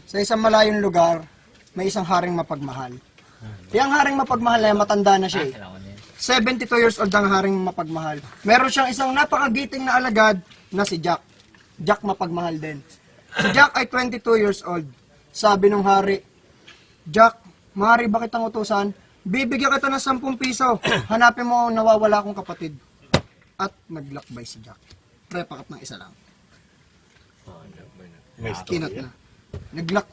Sa isang malayong lugar, may isang haring mapagmahal. Yung haring mapagmahal na yan, matanda na siya eh. 72 years old ang haring mapagmahal. Meron siyang isang napakagiting na alagad na si Jack. Jack mapagmahal din. Si Jack ay 22 years old. Sabi nung hari, Jack, maaari ba kitang utusan? Bibigyan kita ng 10 piso. Hanapin mo ang nawawala kong kapatid. At naglakbay si Jack. Prepakat ng isa lang. Kinot na.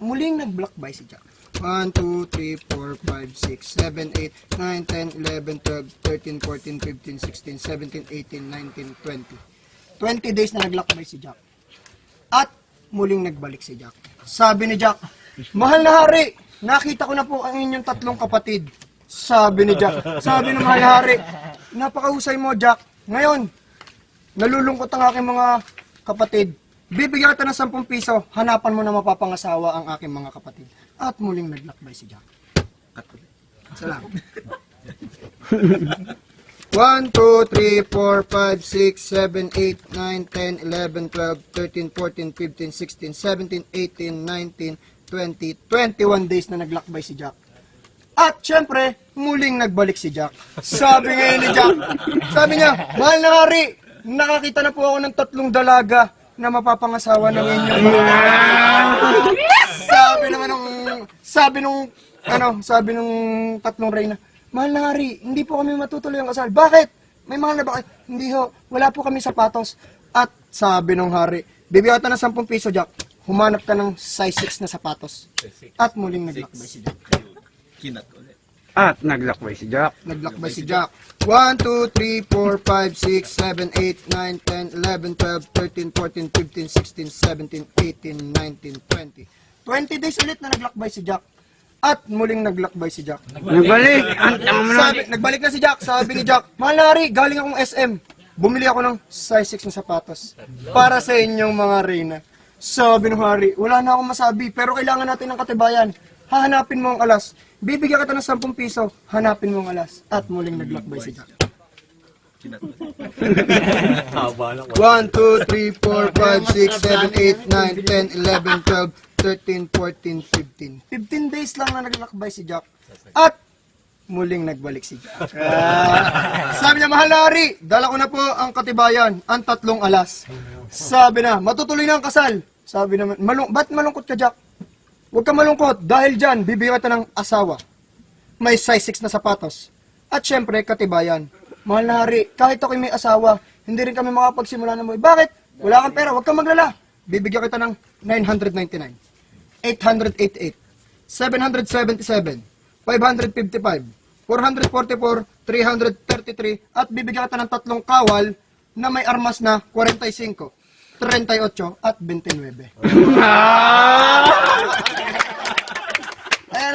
Muling naglakbay si Jack. 1, 2, 3, 4, 5, 6, 7, 8, 9, 10, 11, 12, 13, 14, 15, 16, 17, 18, 19, 20. 20 days na naglakbay si Jack. At muling nagbalik si Jack. Sabi ni Jack, mahal na hari, nakita ko na po ang inyong 3 kapatid. Sabi ni Jack, sabi ng mahal na hari, napakahusay mo Jack. Ngayon, nalulungkot ang aking mga kapatid. Bibigyan kita ng 10 piso, hanapan mo na mapapangasawa ang aking mga kapatid. At muling naglakbay si Jack. Salamat. 1, 2, 3, 4, 5, 6, 7, 8, 9, 10, 11, 12, 13, 14, 15, 16, 17, 18, 19, 20, 21 days na naglakbay si Jack. At syempre, muling nagbalik si Jack. Sabi ngayon ni Jack, sabi niya, mahal na hari, nakakita na po ako ng 3 dalaga na mapapangasawa ng inyong mga... Sabi nung 3 reyna, mahal na hari, hindi po kami matutuloy ang kasal. Bakit? May mahal na bakit? Hindi ho, wala po kami sapatos. At sabi nung hari, bibigyan ka ng 10 piso Jack, humanap ka ng size 6 na sapatos. At muling naglakbay si Jack. At naglakbay si Jack. Naglakbay si Jack. 1, 2, 3, 4, 5, 6, 7, 8, 9, 10, 11, 12, 13, 14, 15, 16, 17, 18, 19, 20. 20 days ulit na naglakbay si Jack. At muling naglakbay si Jack. Nagbalik. Nagbalik na si Jack. Sabi ni Jack, mahal na hari, galing akong SM. Bumili ako ng size 6 na sapatos. Para sa inyong mga reyna. Sabi ng hari, wala na akong masabi, pero kailangan natin ng katibayan. Hahanapin mo ang alas. Bibigyan kita ng 10 piso, hanapin mo ang alas. At muling naglakbay si Jack. 1, 2, 3, 4, 5, 6, 7, 8, 9, 10, 11, 12, 13, 14, 15. 15 days lang na naglakbay si Jack. At muling nagbalik si Jack. Sabi niya, mahal na hari, dala ko na po ang katibayan, ang 3 alas. Sabi na, matutuloy na ang kasal. Sabi naman, ba't malungkot ka Jack? Huwag ka malungkot, dahil dyan, bibigyan kita ng asawa. May size 6 na sapatos. At syempre, katibayan. Mahal na hari, kahit ako'y may asawa, hindi rin kami makapagsimula ng buhay. Bakit? Wala kang pera, huwag kang maglala. Bibigyan kita ng 999, 888, 777, 555, 444, 333, at bibigyan kita ng 3 kawal na may armas na 45, 38 at 29.